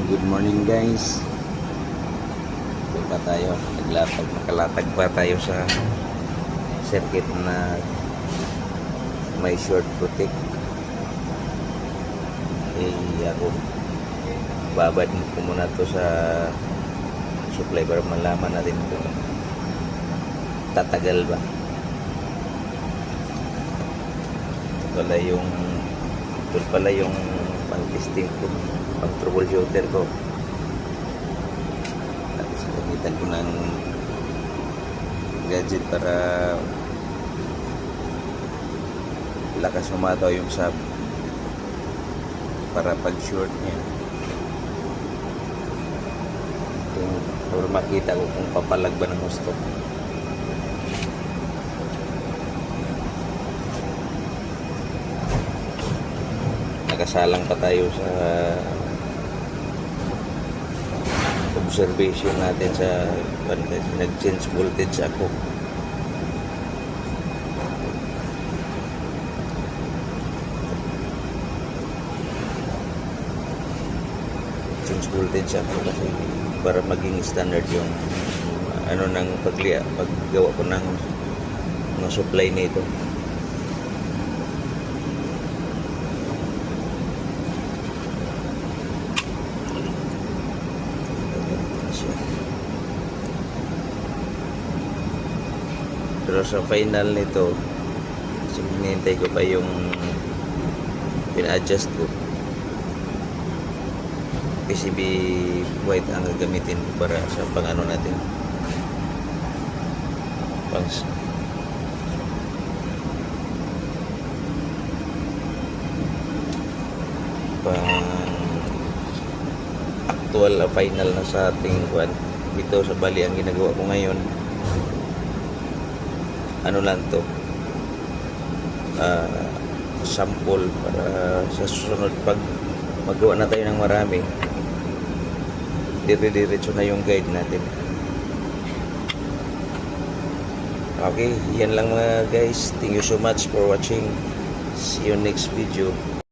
Good morning guys. Ito pa tayo, makalatag pa tayo sa circuit na may short protect. Ako babad ko muna to sa supply para malaman natin kung tatagal ba. Ito pala yung pang-testing ko, pang-troubleshooter ko. Tapos gamitan ko ng gadget para lakas umataw yung sub para pag short niya. Para makita ko kung papalag ba ng gusto. Nakasalang pa tayo sa observation natin sa nag-change voltage ako. Change voltage ako kasi para maging standard yung ng paggawa ko ng supply nito. Pero sa final nito, hinihintay ko pa yung pina-adjust ko. PCB white ang gagamitin para sa pang-ano natin. Actual final na sa ating kuan. Ito sa bali ang ginagawa ko ngayon. Ano lang to, sample para sa susunod pag magawa na tayo ng marami, dire-diretso na yung guide natin. Okay, yan lang mga guys. Thank you so much for watching. See you next video.